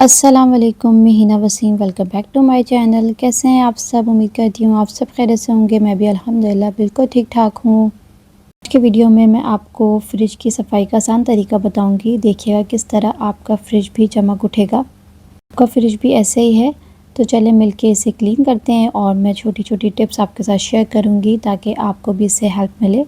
अस्सलाम वालेकुम, मैं Hina Wasim. Welcome back to my channel. कैसे हैं आप सब? उम्मीद करती हूँ आप सब खैरियत से होंगे। मैं भी अल्हम्दुलिल्लाह बिल्कुल ठीक ठाक हूँ। आज के वीडियो में मैं आपको फ्रिज की सफाई का आसान तरीका बताऊंगी। देखिएगा किस तरह आपका फ्रिज भी चमक उठेगा। आपका फ्रिज भी ऐसे ही है तो चले मिलके इसे क्लीन करते हैं और मैं छोटी छोटी टिप्स आपके साथ शेयर करूँगी ताकि आपको भी इससे हेल्प मिले।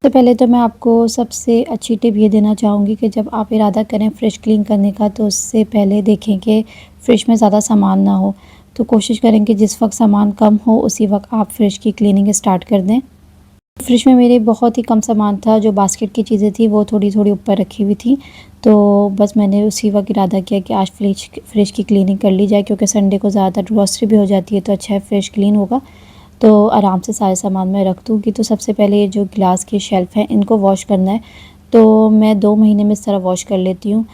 सबसे पहले तो मैं आपको सबसे अच्छी टिप ये देना चाहूँगी कि जब आप इरादा करें फ्रिज क्लीन करने का तो उससे पहले देखें कि फ्रिज में ज़्यादा सामान ना हो। तो कोशिश करें कि जिस वक्त सामान कम हो उसी वक्त आप फ्रिज की क्लीनिंग स्टार्ट कर दें। फ्रिज में मेरे बहुत ही कम सामान था, जो बास्केट की चीज़ें थी वो थोड़ी थोड़ी ऊपर रखी हुई थी। तो बस मैंने उसी वक्त इरादा किया कि आज फ्रिज की क्लीनिंग कर ली जाए, क्योंकि संडे को ज़्यादातर ग्रॉसरी भी हो जाती है तो अच्छा है फ्रिज क्लीन होगा। तो आराम से सारे सामान मैं रख दूँगी। तो सबसे पहले ये जो गिलास की शेल्फ़ हैं इनको वॉश करना है। तो मैं 2 महीने में इस तरह वॉश कर लेती हूँ।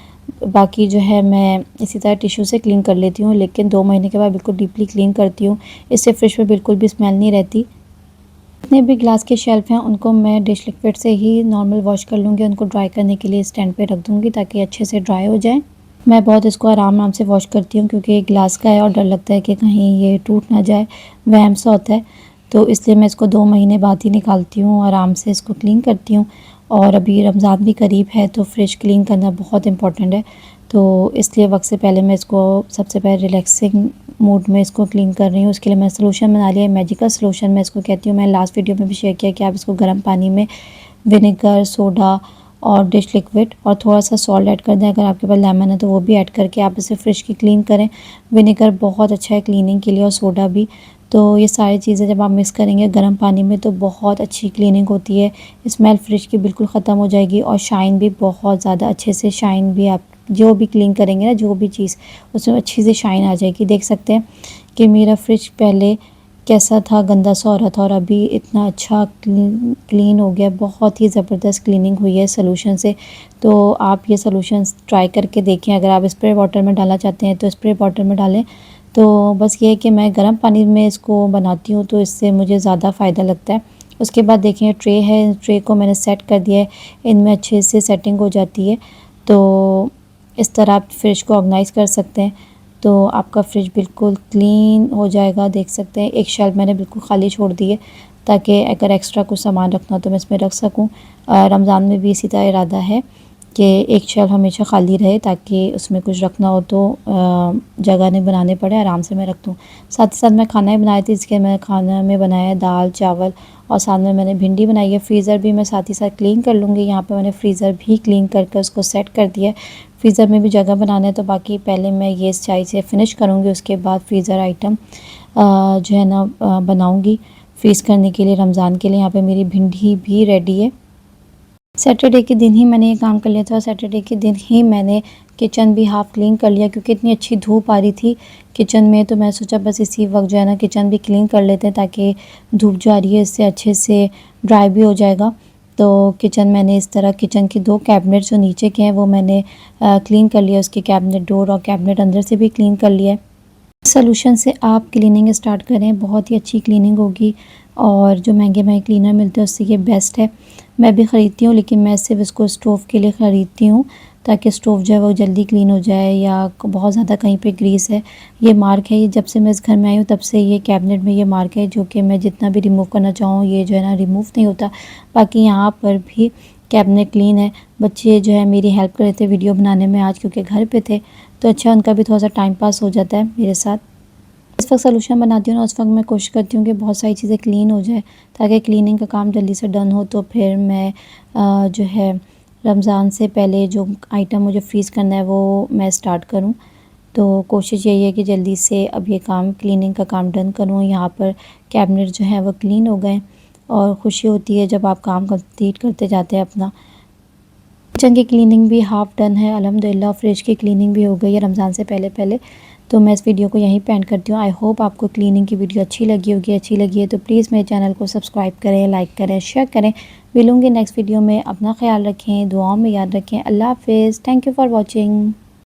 बाकी जो है मैं इसी तरह टिश्यू से क्लीन कर लेती हूँ, लेकिन 2 महीने के बाद बिल्कुल डीपली क्लीन करती हूँ। इससे फ्रिज में बिल्कुल भी स्मेल नहीं रहती। जितने भी ग्लास के शेल्फ़ हैं उनको मैं डिश लिक्विड से ही नॉर्मल वॉश कर लूँगी। उनको ड्राई करने के लिए स्टैंड पे रख दूँगी ताकि अच्छे से ड्राई हो जाएँ। मैं बहुत इसको आराम आराम से वॉश करती हूँ, क्योंकि ये ग्लास का है और डर लगता है कि कहीं ये टूट ना जाए, वहम सा होता है। तो इसलिए मैं इसको 2 महीने बाद ही निकालती हूँ, आराम से इसको क्लीन करती हूँ। और अभी रमज़ान भी करीब है तो फ्रिज क्लीन करना बहुत इम्पोर्टेंट है। तो इसलिए वक्त से पहले मैं इसको सबसे पहले रिलैक्सिंग मूड में इसको क्लीन कर रही हूँ। उसके लिए मैं सलूशन बना लिया है, मैजिकल सलूशन मैं इसको कहती हूँ। मैं लास्ट वीडियो में भी शेयर किया कि आप इसको गर्म पानी में विनेगर, सोडा और डिश लिक्विड और थोड़ा सा सॉल्ट ऐड कर दें। अगर आपके पास लेमन है तो वो भी ऐड करके आप इसे फ्रिज की क्लीन करें। विनेगर बहुत अच्छा है क्लीनिंग के लिए और सोडा भी। तो ये सारी चीज़ें जब आप मिक्स करेंगे गर्म पानी में तो बहुत अच्छी क्लीनिंग होती है। स्मेल फ्रिज की बिल्कुल ख़त्म हो जाएगी और शाइन भी बहुत ज़्यादा अच्छे से, शाइन भी आप जो भी क्लीन करेंगे ना, जो भी चीज़ उसमें अच्छी से शाइन आ जाएगी। देख सकते हैं कि मेरा फ्रिज पहले कैसा था, गंदा सा हो रहा था और अभी इतना अच्छा क्लीन हो गया। बहुत ही ज़बरदस्त क्लीनिंग हुई है सलूशन से। तो आप ये सलूशन ट्राई करके देखें। अगर आप स्प्रे वाटर में डालना चाहते हैं तो स्प्रे वाटर में डालें। तो बस ये है कि मैं गर्म पानी में इसको बनाती हूँ तो इससे मुझे ज़्यादा फ़ायदा लगता है। उसके बाद देखें ट्रे है, ट्रे को मैंने सेट कर दिया है। इनमें अच्छे से सेटिंग हो जाती है। तो इस तरह आप फ्रिज को ऑर्गेनाइज़ कर सकते हैं तो आपका फ्रिज बिल्कुल क्लीन हो जाएगा। देख सकते हैं एक शेल्फ मैंने बिल्कुल खाली छोड़ दी है ताकि अगर एक्स्ट्रा कुछ सामान रखना हो तो मैं इसमें रख सकूं। रमज़ान में भी इसी तरह इरादा है कि एक शेल्फ हमेशा खाली रहे ताकि उसमें कुछ रखना हो तो जगह नहीं बनाने पड़े, आराम से मैं रख दूँ। साथ ही साथ मैं खाना ही बनाई थी, इसके मैं खाना में बनाया दाल चावल और साथ में मैंने भिंडी बनाई है। फ्रीज़र भी मैं साथ ही साथ क्लीन कर लूँगी। यहाँ पे मैंने फ्रीज़र भी क्लीन करके उसको सेट कर दिया है। फ्रीज़र में भी जगह बनाना है तो बाकी पहले मैं ये चाय से फ़िनिश करूँगी, उसके बाद फ्रीज़र आइटम जो है ना बनाऊँगी फ्रीज़ करने के लिए रमज़ान के लिए। यहाँ पे मेरी भिंडी भी रेडी है। सैटरडे के दिन ही मैंने ये काम कर लिया था और सैटरडे के दिन ही मैंने किचन भी हाफ़ क्लीन कर लिया, क्योंकि इतनी अच्छी धूप आ रही थी किचन में। तो मैं सोचा बस इसी वक्त जो है ना किचन भी क्लीन कर लेते हैं ताकि धूप जो आ रही है इससे अच्छे से ड्राई भी हो जाएगा। तो किचन मैंने इस तरह किचन के 2 कैबिनेट जो नीचे के हैं वो मैंने क्लीन कर लिया। उसके कैबिनेट डोर और कैबिनेट अंदर से भी क्लीन कर लिया है। सॉल्यूशन से आप क्लीनिंग स्टार्ट करें, बहुत ही अच्छी क्लीनिंग होगी। और जो महंगे क्लीनर मिलते हैं उससे ये बेस्ट है। मैं भी ख़रीदती हूँ लेकिन मैं सिर्फ इसको स्टोव के लिए ख़रीदती हूँ ताकि स्टोव जो है वो जल्दी क्लीन हो जाए या बहुत ज़्यादा कहीं पे ग्रीस है। ये मार्क है, ये जब से मैं इस घर में आई हूँ तब से ये कैबिनेट में ये मार्क है, जो कि मैं जितना भी रिमूव करना चाहूँ ये जो है ना रिमूव नहीं होता। बाकी यहाँ पर भी कैबिनेट क्लीन है। बच्चे जो है मेरी हेल्प कर रहे थे वीडियो बनाने में आज, क्योंकि घर पे थे तो अच्छा उनका भी थोड़ा सा टाइम पास हो जाता है मेरे साथ। इस वक्त सलूशन बनाती हूँ ना उस वक्त मैं कोशिश करती हूँ कि बहुत सारी चीज़ें क्लीन हो जाए ताकि क्लीनिंग का काम जल्दी से डन हो। तो फिर मैं जो है रमज़ान से पहले जो आइटम मुझे फ्रीज़ करना है वो मैं स्टार्ट करूँ। तो कोशिश यही है कि जल्दी से अब ये काम क्लीनिंग का काम डन करूँ। यहाँ पर कैबिनेट जो है वो क्लीन हो गए और ख़ुशी होती है जब आप काम कंप्लीट करते जाते हैं अपना। किचन की क्लीनिंग भी हाफ़ डन है अल्हम्दुलिल्लाह। फ्रिज की क्लीनिंग भी हो गई है रमज़ान से पहले पहले। तो मैं इस वीडियो को यहीं पे एंड करती हूँ। आई होप आपको क्लीनिंग की वीडियो अच्छी लगी होगी। अच्छी लगी है तो प्लीज़ मेरे चैनल को सब्सक्राइब करें, लाइक करें, शेयर करें। मिलूँगी नेक्स्ट वीडियो में। अपना ख्याल रखें, दुआओं में याद रखें। अल्लाह हाफ़िज़। Thank you for watching.